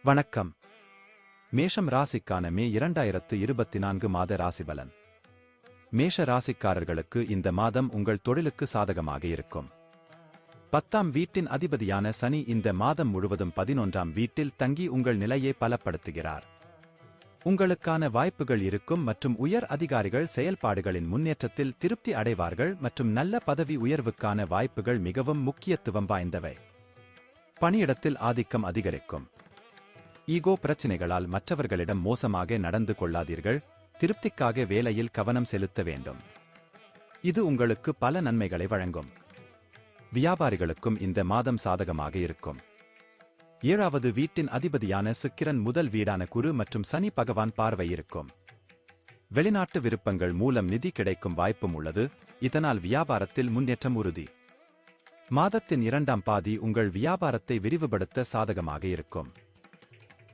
வணக்கம். மேஷம் ராசிக்கான மே 2024 மாத ராசிபலன். மேஷ ராசிக்காரர்களுக்கு இந்த மாதம் உங்கள் தொழிலுக்கு சாதகமாக இருக்கும். 10ஆம் வீட்டின் அதிபதியான சனி இந்த மாதம் முழுவதும் 11ஆம் வீட்டில் தங்கி உங்கள் நிலையை பலப்படுத்துகிறார். உங்களுக்கான வாய்ப்புகள் இருக்கும் மற்றும் உயர் அதிகாரிகள் செயல்பாடுகளின் முன்னேற்றத்தில் திருப்தி அடைவார்கள் மற்றும் நல்ல பதவி உயர்வுக்கான வாய்ப்புகள் மிகவும் முக்கியத்துவம் வாய்ந்தவை. பணியிடத்தில் ஆதிக்கம் அதிகரிக்கும். ஈகோ பிரச்சினைகளால் மற்றவர்களிடம் மோசமாக நடந்து கொள்ளாதீர்கள். திருப்திக்காக வேலையில் கவனம் செலுத்த வேண்டும். இது உங்களுக்கு பல நன்மைகளை வழங்கும். வியாபாரிகளுக்கும் இந்த மாதம் சாதகமாக இருக்கும். 7வது வீட்டின் அதிபதியான சுக்கிரன் முதல் வீடான குரு மற்றும் சனி பகவான் பார்வை இருக்கும். வெளிநாட்டு விருப்பங்கள் மூலம் நிதி கிடைக்கும் வாய்ப்பும் உள்ளது. இதனால் வியாபாரத்தில் முன்னேற்றம் உறுதி. மாதத்தின் 2ஆம் பாதி உங்கள் வியாபாரத்தை விரிவுபடுத்த சாதகமாக இருக்கும்.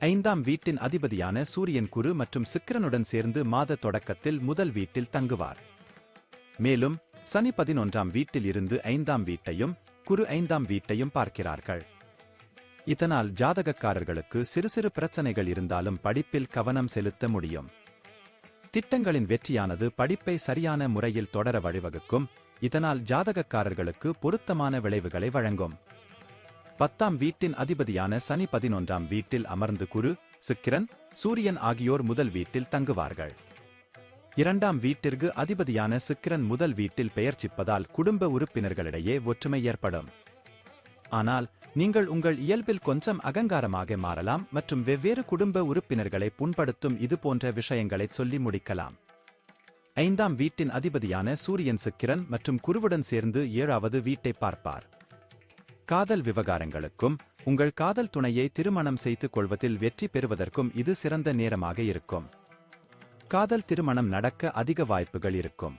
5ஆம் வீட்டின் அதிபதியான சூரியன் குரு மற்றும் சுக்கிரனுடன் சேர்ந்து மாத தொடக்கத்தில் முதல் வீட்டில் தங்குவார். மேலும் சனி 11ஆம் வீட்டில் இருந்து 5ஆம் வீட்டையும் குரு 5ஆம் வீட்டையும் பார்க்கிறார்கள். இதனால் ஜாதகக்காரர்களுக்கு சிறு சிறு பிரச்சனைகள் இருந்தாலும் படிப்பில் கவனம் செலுத்த முடியும். திட்டங்களின் வெற்றியானது படிப்பை சரியான முறையில் தொடர வழிவகுக்கும். இதனால் ஜாதகக்காரர்களுக்கு பொருத்தமான விளைவுகளை வழங்கும். 10ஆம் வீட்டின் அதிபதியான சனி 11ஆம் வீட்டில் அமர்ந்து குரு, சுக்கிரன், சூரியன் ஆகியோர் முதல் வீட்டில் தங்குவார்கள். 2ஆம் வீட்டிற்கு அதிபதியான சுக்கிரன் முதல் வீட்டில் பெயர்ச்சிப்பதால் குடும்ப உறுப்பினர்களிடையே ஒற்றுமை ஏற்படும். ஆனால் நீங்கள் உங்கள் இயல்பில் கொஞ்சம் அகங்காரமாக மாறலாம் மற்றும் வெவ்வேறு குடும்ப உறுப்பினர்களை புண்படுத்தும் இதுபோன்ற விஷயங்களை சொல்லி முடிக்கலாம். 5ஆம் வீட்டின் அதிபதியான சூரியன் சுக்கிரன் மற்றும் குருவுடன் சேர்ந்து 7வது வீட்டை பார்ப்பார். காதல் விவகாரங்களுக்கும் உங்கள் காதல் துணையை திருமணம் செய்து கொள்வதில் வெற்றி பெறுவதற்கும் இது சிறந்த நேரமாக இருக்கும். காதல் திருமணம் நடக்க அதிக வாய்ப்புகள் இருக்கும்.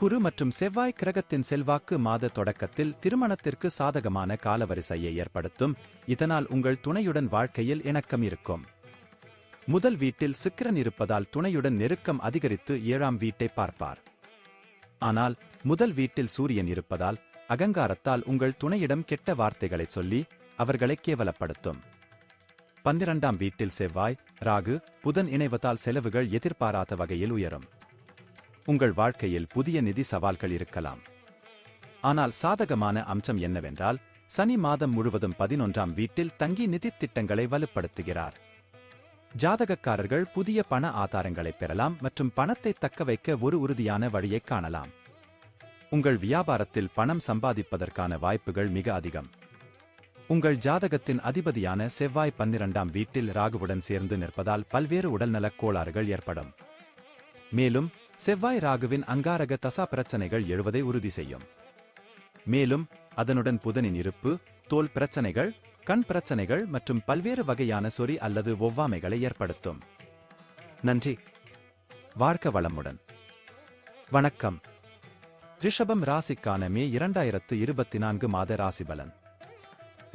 குரு மற்றும் செவ்வாய் கிரகத்தின் செல்வாக்கு மாத தொடக்கத்தில் திருமணத்திற்கு சாதகமான காலவரிசையை ஏற்படுத்தும். இதனால் உங்கள் துணையுடன் வாழ்க்கையில் இணக்கம் இருக்கும். முதல் வீட்டில் சுக்கிரன் இருப்பதால் துணையுடன் நெருக்கம் அதிகரித்து 7ஆம் வீட்டை பார்ப்பார். ஆனால் முதல் வீட்டில் சூரியன் இருப்பதால் அகங்காரத்தால் உங்கள் துணையிடம் கெட்ட வார்த்தைகளை சொல்லி அவர்களை கேவலப்படுத்தும். 12ஆம் வீட்டில் செவ்வாய், ராகு, புதன் இணைவதால் செலவுகள் எதிர்பாராத வகையில் உயரும். உங்கள் வாழ்க்கையில் புதிய நிதி சவால்கள் இருக்கலாம். ஆனால் சாதகமான அம்சம் என்னவென்றால் சனி மாதம் முழுவதும் 11ஆம் வீட்டில் தங்கி நிதி திட்டங்களை வலுப்படுத்துகிறார். ஜாதகக்காரர்கள் புதிய பண ஆதாரங்களை பெறலாம் மற்றும் பணத்தை தக்கவைக்க ஒரு உறுதியான வழியை காணலாம். உங்கள் வியாபாரத்தில் பணம் சம்பாதிப்பதற்கான வாய்ப்புகள் மிக அதிகம். உங்கள் ஜாதகத்தின் அதிபதியான செவ்வாய் 12ஆம் வீட்டில் ராகுவுடன் சேர்ந்து நிற்பதால் பல்வேறு உடல்நலக் கோளாறுகள் ஏற்படும். மேலும் செவ்வாய் ராகுவின் அங்காரக தசா பிரச்சனைகள் எழுவதை உறுதி செய்யும். மேலும் அதனுடன் புதனின் இருப்பு தோல் பிரச்சனைகள், கண் பிரச்சனைகள் மற்றும் பல்வேறு வகையான சொறி அல்லது ஒவ்வாமைகளை ஏற்படுத்தும். நன்றி. வாழ்க வளமுடன். வணக்கம். ரிஷபம் ராசிக்கான மே 2024 மாத ராசிபலன்.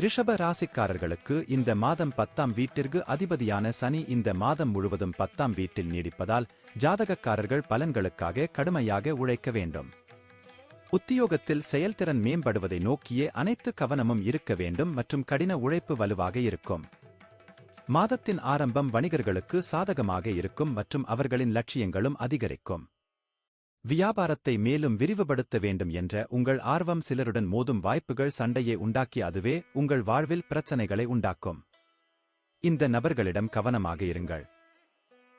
ரிஷப ராசிக்காரர்களுக்கு இந்த மாதம் 10ஆம் வீட்டிற்கு அதிபதியான சனி இந்த மாதம் முழுவதும் 10ஆம் வீட்டில் நீடிப்பதால் ஜாதகக்காரர்கள் பலன்களுக்காக கடுமையாக உழைக்க வேண்டும். உத்தியோகத்தில் செயல்திறன் மேம்படுவதை நோக்கியே அனைத்து கவனமும் இருக்க வேண்டும் மற்றும் கடின உழைப்பு வலுவாக இருக்கும். மாதத்தின் ஆரம்பம் வணிகர்களுக்கு சாதகமாக இருக்கும் மற்றும் அவர்களின் லட்சியங்களும் அதிகரிக்கும். வியாபாரத்தை மேலும் விரிவுபடுத்த வேண்டும் என்ற உங்கள் ஆர்வம் சிலருடன் மோதும் வாய்ப்புகள் சண்டையை உண்டாக்கி அதுவே உங்கள் வாழ்வில் பிரச்சனைகளை உண்டாக்கும். இந்த நபர்களிடம் கவனமாக இருங்கள்.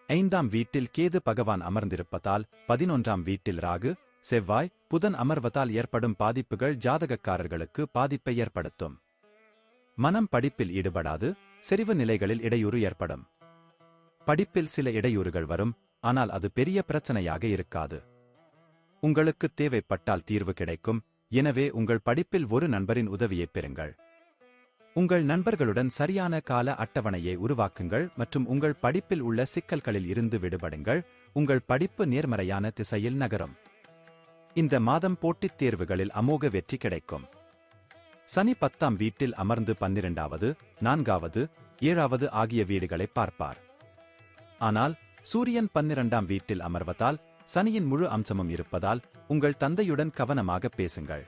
5ஆம் வீட்டில் கேது பகவான் அமர்ந்திருப்பதால் 11ஆம் வீட்டில் ராகு, செவ்வாய், புதன் அமர்வதால் ஏற்படும் பாதிப்புகள் ஜாதகக்காரர்களுக்கு பாதிப்பை ஏற்படுத்தும். மனம் படிப்பில் ஈடுபடாது, செறிவு நிலைகளில் இடையூறு ஏற்படும். படிப்பில் சில இடையூறுகள் வரும், ஆனால் அது பெரிய பிரச்சனையாக இருக்காது. உங்களுக்கு தேவைப்பட்டால் தீர்வு கிடைக்கும். எனவே உங்கள் படிப்பில் ஒரு நண்பரின் உதவியைப் பெறுங்கள். உங்கள் நண்பர்களுடன் சரியான கால அட்டவணையை உருவாக்குங்கள் மற்றும் உங்கள் படிப்பில் உள்ள சிக்கல்களில் இருந்து விடுபடுங்கள். உங்கள் படிப்பு நேர்மறையான திசையில் நகரும். இந்த மாதம் போட்டித் தேர்வுகளில் அமோக வெற்றி கிடைக்கும். சனி 10ஆம் வீட்டில் அமர்ந்து 12வது, 4வது, 7வது ஆகிய வீடுகளை பார்ப்பார். ஆனால் சூரியன் 12ஆம் வீட்டில் அமர்வதால் சனியின் முழு அம்சமும் இருப்பதால் உங்கள் தந்தையுடன் கவனமாக பேசுங்கள்.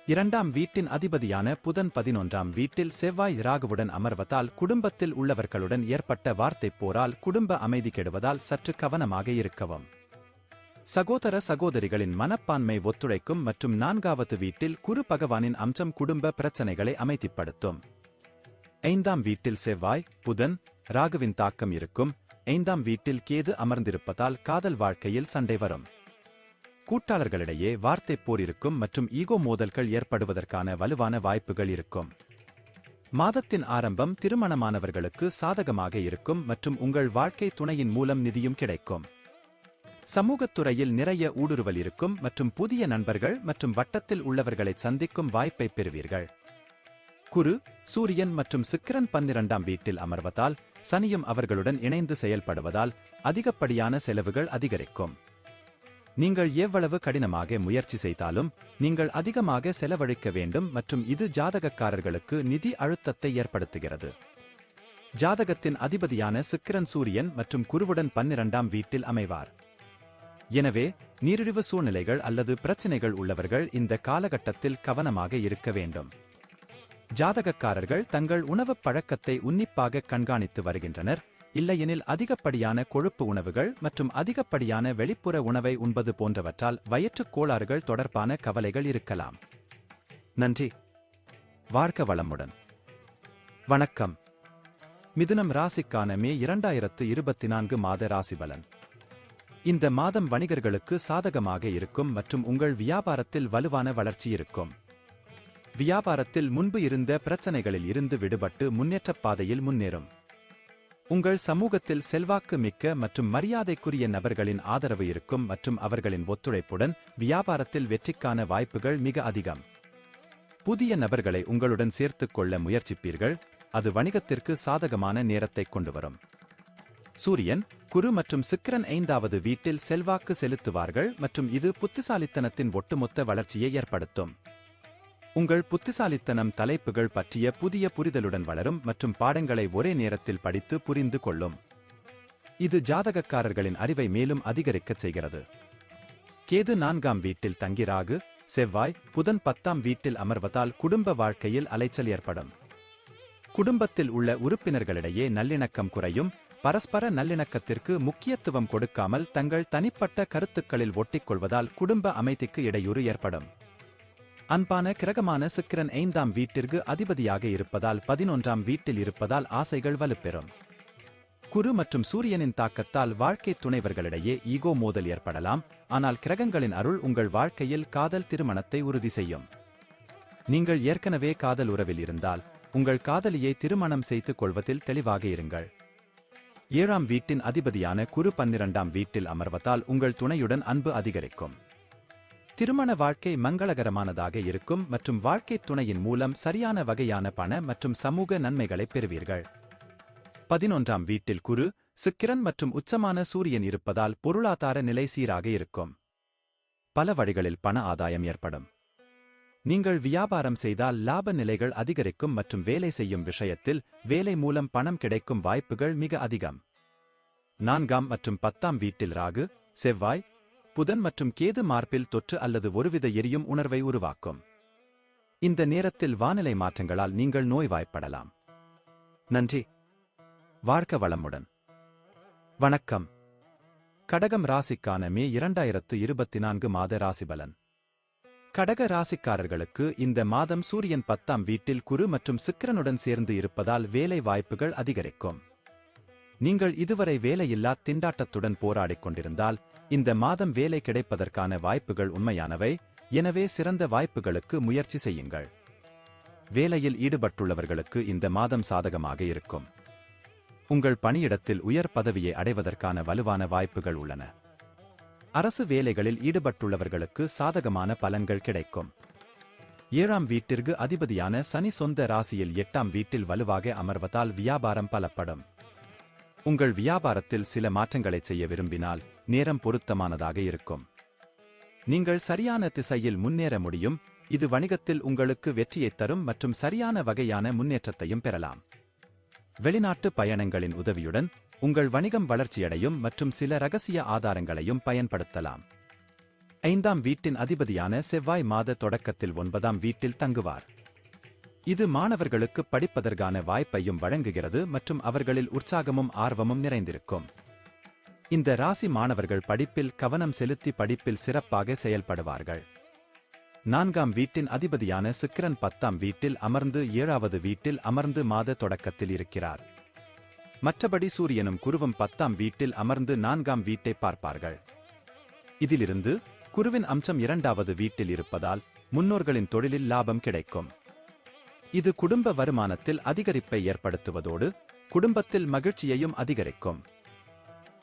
இரண்டாம் வீட்டின் அதிபதியான புதன் 11ஆம் வீட்டில் செவ்வாய் ராகுவுடன் அமர்வதால் குடும்பத்தில் உள்ளவர்களுடன் ஏற்பட்ட வார்த்தைப் போரால் குடும்ப அமைதி கெடுவதால் சற்று கவனமாக இருக்கவும். சகோதர சகோதரிகளின் மனப்பான்மை ஒத்துழைக்கும் மற்றும் 4வது வீட்டில் குரு பகவானின் அம்சம் குடும்ப பிரச்சனைகளை அமைதிப்படுத்தும். 5ஆம் வீட்டில் செவ்வாய், புதன், ராகுவின் தாக்கம் இருக்கும். 5ஆம் வீட்டில் கேது அமர்ந்திருப்பதால் காதல் வாழ்க்கையில் சண்டை வரும். கூட்டாளர்களிடையே வார்த்தைப் போர் இருக்கும் மற்றும் ஈகோ மோதல்கள் ஏற்படுவதற்கான வலுவான வாய்ப்புகள் இருக்கும். மாதத்தின் ஆரம்பம் திருமணமானவர்களுக்கு சாதகமாக இருக்கும் மற்றும் உங்கள் வாழ்க்கை துணையின் மூலம் நிதியும் கிடைக்கும். சமூகத்துறையில் நிறைய ஊடுருவல் இருக்கும் மற்றும் புதிய நண்பர்கள் மற்றும் வட்டத்தில் உள்ளவர்களை சந்திக்கும் வாய்ப்பை பெறுவீர்கள். குரு, சூரியன் மற்றும் சுக்கிரன் 12ஆம் வீட்டில் அமர்வதால் சனியும் அவர்களுடன் இணைந்து செயல்படுவதால் அதிகப்படியான செலவுகள் அதிகரிக்கும். நீங்கள் எவ்வளவு கடினமாக முயற்சி செய்தாலும் நீங்கள் அதிகமாக செலவழிக்க வேண்டும் மற்றும் இது ஜாதகக்காரர்களுக்கு நிதி அழுத்தத்தை ஏற்படுத்துகிறது. ஜாதகத்தின் அதிபதியான சுக்கிரன் சூரியன் மற்றும் குருவுடன் 12ஆம் வீட்டில் அமைவார். எனவே நீரிழிவு சூழ்நிலைகள் அல்லது பிரச்சினைகள் உள்ளவர்கள் இந்த காலகட்டத்தில் கவனமாக இருக்க வேண்டும். ஜாதகக்காரர்கள் தங்கள் உணவுப் பழக்கத்தை உன்னிப்பாக கண்காணித்து வருகின்றனர், இல்லையெனில் அதிகப்படியான கொழுப்பு உணவுகள் மற்றும் அதிகப்படியான வெளிப்புற உணவை உண்பது போன்றவற்றால் வயிற்றுக் கோளாறுகள் தொடர்பான கவலைகள் இருக்கலாம். நன்றி. வாழ்க வளமுடன். வணக்கம். மிதுனம் ராசிக்கான மே 2024 மாத ராசிபலன். இந்த மாதம் வணிகர்களுக்கு சாதகமாக இருக்கும் மற்றும் உங்கள் வியாபாரத்தில் வலுவான வளர்ச்சி இருக்கும். வியாபாரத்தில் முன்பு இருந்த பிரச்சனைகளில் இருந்து விடுபட்டு முன்னேற்றப் பாதையில் முன்னேறும். உங்கள் சமூகத்தில் செல்வாக்கு மிக்க மற்றும் மரியாதைக்குரிய நபர்களின் ஆதரவு இருக்கும் மற்றும் அவர்களின் ஒத்துழைப்புடன் வியாபாரத்தில் வெற்றிக்கான வாய்ப்புகள் மிக அதிகம். புதிய நபர்களை உங்களுடன் சேர்த்துக் கொள்ள முயற்சிப்பீர்கள், அது வணிகத்திற்கு சாதகமான நேரத்தை கொண்டுவரும். சூரியன், குரு மற்றும் சுக்கிரன் 5வது வீட்டில் செல்வாக்கு செலுத்துவார்கள் மற்றும் இது புத்திசாலித்தனத்தின் ஒட்டுமொத்த வளர்ச்சியை ஏற்படுத்தும். உங்கள் புத்திசாலித்தனம் தலைப்புகள் பற்றிய புதிய புரிதலுடன் வளரும் மற்றும் பாடங்களை ஒரே நேரத்தில் படித்து புரிந்து கொள்ளும். இது ஜாதகக்காரர்களின் அறிவை மேலும் அதிகரிக்கச் செய்கிறது. கேது 4ஆம் வீட்டில் தங்கி ராகு, செவ்வாய், புதன் 10ஆம் வீட்டில் அமர்வதால் குடும்ப வாழ்க்கையில் அலைச்சல் ஏற்படும். குடும்பத்தில் உள்ள உறுப்பினர்களிடையே நல்லிணக்கம் குறையும். பரஸ்பர நல்லிணக்கத்திற்கு முக்கியத்துவம் கொடுக்காமல் தங்கள் தனிப்பட்ட கருத்துக்களில் ஒட்டிக்கொள்வதால் குடும்ப அமைதிக்கு இடையூறு ஏற்படும். அன்பான கிரகமான சுக்கிரன் 5ஆம் வீட்டிற்கு அதிபதியாக இருப்பதால் 11ஆம் வீட்டில் இருப்பதால் ஆசைகள் வலுப்பெறும். குரு மற்றும் சூரியனின் தாக்கத்தால் வாழ்க்கை துணைவர்களிடையே ஈகோ மோதல் ஏற்படலாம், ஆனால் கிரகங்களின் அருள் உங்கள் வாழ்க்கையில் காதல் திருமணத்தை உறுதி செய்யும். நீங்கள் ஏற்கனவே காதல் உறவில் இருந்தால் உங்கள் காதலியை திருமணம் செய்து கொள்வதில் தெளிவாக இருங்கள். 7ஆம் வீட்டின் அதிபதியான குரு 12ஆம் வீட்டில் அமர்வதால் உங்கள் துணையுடன் அன்பு அதிகரிக்கும். திருமண வாழ்க்கை மங்களகரமானதாக இருக்கும் மற்றும் வாழ்க்கை துணையின் மூலம் சரியான வகையான பண மற்றும் சமூக நன்மைகளை பெறுவீர்கள். 11ஆம் வீட்டில் குரு, சுக்கிரன் மற்றும் உச்சமான சூரியன் இருப்பதால் பொருளாதார நிலை சீராக இருக்கும். பல வழிகளில் பண ஆதாயம் ஏற்படும். நீங்கள் வியாபாரம் செய்தால் லாப நிலைகள் அதிகரிக்கும் மற்றும் வேலை செய்யும் விஷயத்தில் வேலை மூலம் பணம் கிடைக்கும் வாய்ப்புகள் மிக அதிகம். 4ஆம் மற்றும் 10ஆம் வீட்டில் ராகு, செவ்வாய், புதன் மற்றும் கேது மார்பில் தொற்று அல்லது ஒருவித எரியும் உணர்வை உருவாக்கும். இந்த நேரத்தில் வானிலை மாற்றங்களால் நீங்கள் நோய்வாய்ப்படலாம். நன்றி. வாழ்க வளமுடன். வணக்கம். கடகம் ராசிக்கான மே 2024 மாத ராசிபலன். கடக ராசிக்காரர்களுக்கு இந்த மாதம் சூரியன் 10ஆம் வீட்டில் குரு மற்றும் சுக்கிரனுடன் சேர்ந்து இருப்பதால் வேலை வாய்ப்புகள் அதிகரிக்கும். நீங்கள் இதுவரை வேலையில்லா திண்டாட்டத்துடன் போராடிக் கொண்டிருந்தால் இந்த மாதம் வேலை கிடைப்பதற்கான வாய்ப்புகள் உண்மையானவை, எனவே சிறந்த வாய்ப்புகளுக்கு முயற்சி செய்யுங்கள். வேலையில் ஈடுபட்டுள்ளவர்களுக்கு இந்த மாதம் சாதகமாக இருக்கும். உங்கள் பணியிடத்தில் உயர் பதவியை அடைவதற்கான வலுவான வாய்ப்புகள் உள்ளன. அரசு வேலைகளில் ஈடுபட்டுள்ளவர்களுக்கு சாதகமான பலன்கள் கிடைக்கும். 7ஆம் வீட்டிற்கு அதிபதியான சனி சொந்த ராசியில் 8ஆம் வீட்டில் வலுவாக அமர்வதால் வியாபாரம் பலப்படும். உங்கள் வியாபாரத்தில் சில மாற்றங்களை செய்ய விரும்பினால் நேரம் பொருத்தமானதாக இருக்கும். நீங்கள் சரியான திசையில் முன்னேற முடியும், இது வணிகத்தில் உங்களுக்கு வெற்றியைத் தரும் மற்றும் சரியான வகையான முன்னேற்றத்தையும் பெறலாம். வெளிநாட்டு பயணங்களின் உதவியுடன் உங்கள் வணிகம் வளர்ச்சியடையும் மற்றும் சில ரகசிய ஆதாரங்களையும் பயன்படுத்தலாம். 5ஆம் வீட்டின் அதிபதியான செவ்வாய் மாத தொடக்கத்தில் 9ஆம் வீட்டில் தங்குவார். இது மாணவர்களுக்கு படிப்பதற்கான வாய்ப்பையும் வழங்குகிறது மற்றும் அவர்களில் உற்சாகமும் ஆர்வமும் நிறைந்திருக்கும். இந்த ராசி மாணவர்கள் படிப்பில் கவனம் செலுத்தி படிப்பில் சிறப்பாக செயல்படுவார்கள். 4ஆம் வீட்டின் அதிபதியான சுக்கிரன் 10ஆம் வீட்டில் அமர்ந்து 7வது வீட்டில் அமர்ந்து மாத தொடக்கத்தில் இருக்கிறார். மற்றபடி சூரியனும் குருவும் 10ஆம் வீட்டில் அமர்ந்து 4ஆம் வீட்டை பார்ப்பார்கள். இதிலிருந்து குருவின் அம்சம் 2வது வீட்டில் இருப்பதால் முன்னோர்களின் தொழிலில் லாபம் கிடைக்கும். இது குடும்ப வருமானத்தில் அதிகரிப்பை ஏற்படுத்துவதோடு குடும்பத்தில் மகிழ்ச்சியையும் அதிகரிக்கும்.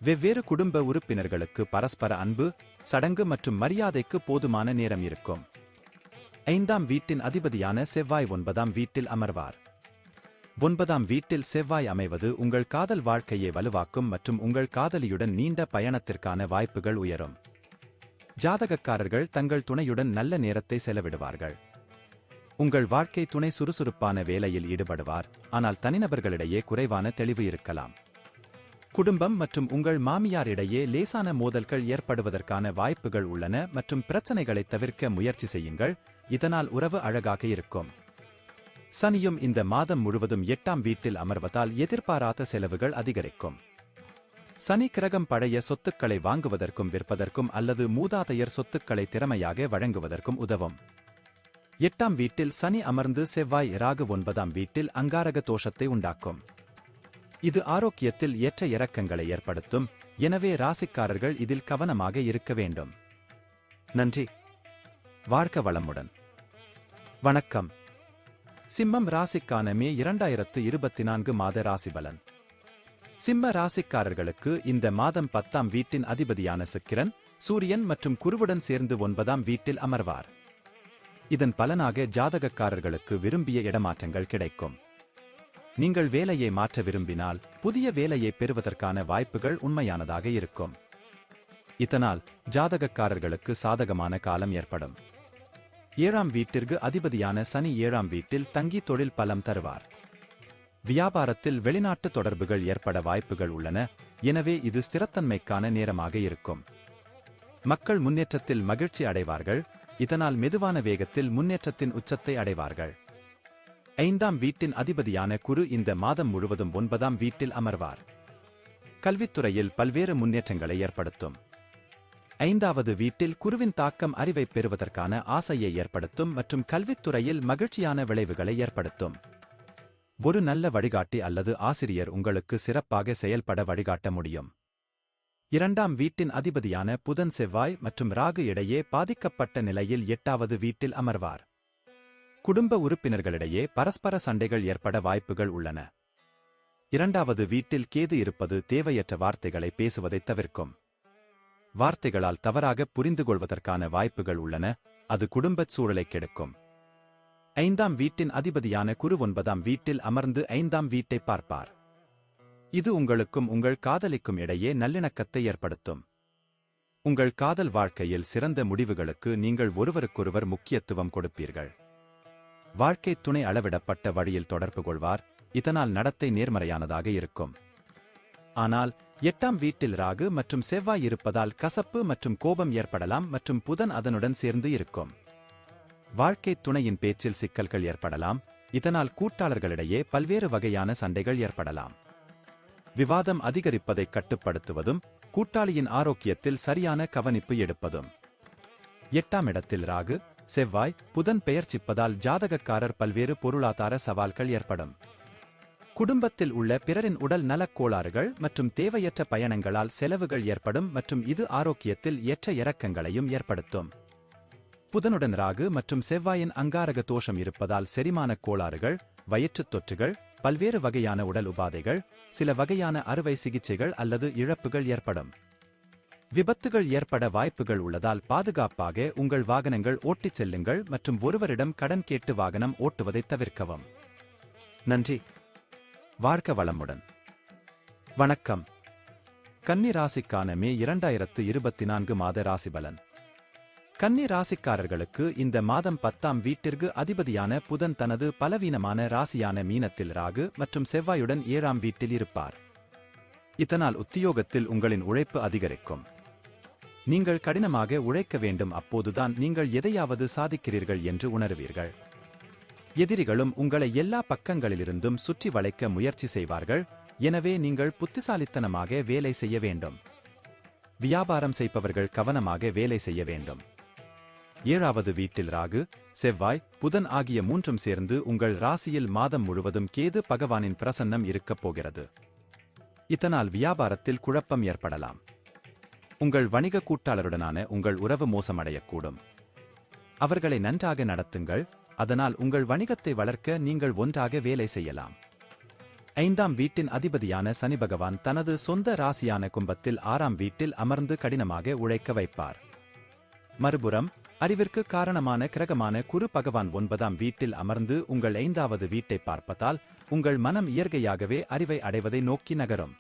வெவ்வேறு குடும்ப உறுப்பினர்களுக்கு பரஸ்பர அன்பு, சடங்கு மற்றும் மரியாதைக்கு போதுமான நேரம் இருக்கும். 5ஆம் வீட்டின் அதிபதியான செவ்வாய் 9ஆம் வீட்டில் அமர்வார். 9ஆம் வீட்டில் செவ்வாய் அமைவது உங்கள் காதல் வாழ்க்கையை வலுவாக்கும் மற்றும் உங்கள் காதலியுடன் நீண்ட பயணத்திற்கான வாய்ப்புகள் உயரும். ஜாதகக்காரர்கள் தங்கள் துணையுடன் நல்ல நேரத்தை செலவிடுவார்கள். உங்கள் வாழ்க்கை துணை சுறுசுறுப்பான வேலையில் ஈடுபடுவார், ஆனால் தனிநபர்களிடையே குறைவான தெளிவு இருக்கலாம். குடும்பம் மற்றும் உங்கள் மாமியார் இடையே லேசான மோதல்கள் ஏற்படுவதற்கான வாய்ப்புகள் உள்ளன மற்றும் பிரச்சனைகளை தவிர்க்க முயற்சி செய்யுங்கள், இதனால் உறவு அழகாக இருக்கும். சனியும் இந்த மாதம் முழுவதும் 8ஆம் வீட்டில் அமர்வதால் எதிர்பாராத செலவுகள் அதிகரிக்கும். சனி கிரகம் பழைய சொத்துக்களை வாங்குவதற்கும் விற்பதற்கும் அல்லது மூதாதையர் சொத்துக்களை திறமையாக வழங்குவதற்கும் உதவும். 8ஆம் வீட்டில் சனி அமர்ந்து செவ்வாய் ராகு 9ஆம் வீட்டில் அங்காரக தோஷத்தை உண்டாக்கும். இது ஆரோக்கியத்தில் ஏற்ற இறக்கங்களை ஏற்படுத்தும், எனவே ராசிக்காரர்கள் இதில் கவனமாக இருக்க வேண்டும். நன்றி. வாழ்க வளமுடன். வணக்கம். சிம்மம் ராசிக்கான மே 2024 மாத ராசிபலன். சிம்ம ராசிக்காரர்களுக்கு இந்த மாதம் 10ஆம் வீட்டின் அதிபதியான சுக்கிரன், சூரியன் மற்றும் குருவுடன் சேர்ந்து 9ஆம் வீட்டில் அமர்வார். இதன் பலனாக ஜாதகக்காரர்களுக்கு விரும்பிய இடமாற்றங்கள் கிடைக்கும். நீங்கள் வேலையை மாற்ற விரும்பினால் புதிய வேலையை பெறுவதற்கான வாய்ப்புகள் உண்மையானதாக இருக்கும். இதனால் ஜாதகக்காரர்களுக்கு சாதகமான காலம் ஏற்படும். 7ஆம் வீட்டிற்கு அதிபதியான சனி 7ஆம் வீட்டில் தங்கி தொழில் பலம் தருவார். வியாபாரத்தில் வெளிநாட்டு தொடர்புகள் ஏற்பட வாய்ப்புகள் உள்ளன, எனவே இது ஸ்திரத்தன்மைக்கான நேரமாக இருக்கும். மக்கள் முன்னேற்றத்தில் மகிழ்ச்சி அடைவார்கள், இதனால் மெதுவான வேகத்தில் முன்னேற்றத்தின் உச்சத்தை அடைவார்கள். 5ஆம் வீட்டின் அதிபதியான குரு இந்த மாதம் முழுவதும் 9ஆம் வீட்டில் அமர்வார். கல்வித்துறையில் பல்வேறு முன்னேற்றங்களை ஏற்படுத்தும். 5வது வீட்டில் குருவின் தாக்கம் அறிவை பெறுவதற்கான ஆசையை ஏற்படுத்தும் மற்றும் கல்வித்துறையில் மகிழ்ச்சியான விளைவுகளை ஏற்படுத்தும். ஒரு நல்ல வழிகாட்டி அல்லது ஆசிரியர் உங்களுக்கு சிறப்பாக செயல்பட வழிகாட்ட முடியும். 2ஆம் வீட்டின் அதிபதியான புதன் செவ்வாய் மற்றும் ராகு இடையே பாதிக்கப்பட்ட நிலையில் 8வது வீட்டில் அமர்வார். குடும்ப உறுப்பினர்களிடையே பரஸ்பர சண்டைகள் ஏற்பட வாய்ப்புகள் உள்ளன. 2வது வீட்டில் கேது இருப்பது தேவையற்ற வார்த்தைகளை பேசுவதைத் தவிர்க்கும். வார்த்தைகளால் தவறாக புரிந்து கொள்வதற்கான வாய்ப்புகள் உள்ளன, அது குடும்பச் சூழலை கெடுக்கும். 5ஆம் வீட்டின் அதிபதியான குரு 9ஆம் வீட்டில் அமர்ந்து 5ஆம் வீட்டை பார்ப்பார். இது உங்களுக்கும் உங்கள் காதலிக்கும் இடையே நல்லிணக்கத்தை ஏற்படுத்தும். உங்கள் காதல் வாழ்க்கையில் சிறந்த முடிவுகளுக்கு நீங்கள் ஒருவருக்கொருவர் முக்கியத்துவம் கொடுப்பீர்கள். வாழ்க்கை துணை அளவிடப்பட்ட வழியில் தொடர்பு கொள்வார், இதனால் நடத்தை நேர்மறையானதாக இருக்கும். ஆனால் 8ஆம் வீட்டில் ராகு மற்றும் செவ்வாய் இருப்பதால் கசப்பு மற்றும் கோபம் ஏற்படலாம் மற்றும் புதன் அதனுடன் சேர்ந்து இருக்கும். வாழ்க்கை துணையின் பேச்சில் சிக்கல்கள் ஏற்படலாம், இதனால் கூட்டாளர்களிடையே பல்வேறு வகையான சண்டைகள் ஏற்படலாம். விவாதம் அதிகரிப்பதை கட்டுப்படுத்துவதும் கூட்டாளியின் ஆரோக்கியத்தில் சரியான கவனிப்பு எடுப்பதும். 8ஆம் இடத்தில் ராகு, செவ்வாய், புதன் பெயர்ச்சிப்பதால் ஜாதகக்காரர் பல்வேறு பொருளாதார சவால்கள் ஏற்படும். குடும்பத்தில் உள்ள பிறரின் உடல் நலக் கோளாறுகள் மற்றும் தேவையற்ற பயணங்களால் செலவுகள் ஏற்படும் மற்றும் இது ஆரோக்கியத்தில் ஏற்ற இறக்கங்களையும் ஏற்படுத்தும். புதனுடன் ராகு மற்றும் செவ்வாயின் அங்காரக தோஷம் இருப்பதால் செரிமானக் கோளாறுகள், வயிற்றுத் தொற்றுகள், பல்வேறு வகையான உடல் உபாதைகள், சில வகையான அறுவை சிகிச்சைகள் அல்லது இழப்புகள் ஏற்படும். விபத்துகள் ஏற்பட வாய்ப்புகள் உள்ளதால் பாதுகாப்பாக உங்கள் வாகனங்கள் ஓட்டிச் செல்லுங்கள் மற்றும் ஒருவரிடம் கடன் கேட்டு வாகனம் ஓட்டுவதைத் தவிர்க்கவும். நன்றி. வாழ்க வளமுடன். வணக்கம். கன்னி ராசிக்கான மே 2024 மாத ராசிபலன். கன்னி ராசிக்காரர்களுக்கு இந்த மாதம் 10ஆம் வீட்டிற்கு அதிபதியான புதன் தனது பலவீனமான ராசியான மீனத்தில் ராகு மற்றும் செவ்வாயுடன் 7ஆம் வீட்டில் இருப்பார். இதனால் உத்தியோகத்தில் உங்களின் உழைப்பு அதிகரிக்கும். நீங்கள் கடினமாக உழைக்க வேண்டும், அப்போதுதான் நீங்கள் எதையாவது சாதிக்கிறீர்கள் என்று உணருவீர்கள். எதிரிகளும் உங்களை எல்லா பக்கங்களிலிருந்தும் சுற்றி வளைக்க முயற்சி செய்வார்கள். எனவே நீங்கள் புத்திசாலித்தனமாக வேலை செய்ய வேண்டும். வியாபாரம் செய்பவர்கள் கவனமாக வேலை செய்ய வேண்டும். 7வது வீட்டில் ராகு, செவ்வாய், புதன் ஆகிய மூன்றும் சேர்ந்து உங்கள் ராசியில் மாதம் முழுவதும் கேது பகவானின் பிரசன்னம் இருக்கப் போகிறது. இதனால் வியாபாரத்தில் குழப்பம் ஏற்படலாம். உங்கள் வணிக கூட்டாளருடனான உங்கள் உறவு மோசமடையக்கூடும். அவர்களை நன்றாக நடத்துங்கள், அதனால் உங்கள் வணிகத்தை வளர்க்க நீங்கள் ஒன்றாக வேலை செய்யலாம். 5ஆம் வீட்டின் அதிபதியான சனி பகவான் தனது சொந்த ராசியான கும்பத்தில் 6ஆம் வீட்டில் அமர்ந்து கடினமாக உழைக்க வைப்பார். மறுபுறம் அறிவிற்கு காரணமான கிரகமான குரு பகவான் 9ஆம் வீட்டில் அமர்ந்து உங்கள் 5வது வீட்டை பார்ப்பதால் உங்கள் மனம் இயற்கையாகவே அறிவை அடைவதை நோக்கி நகரும்.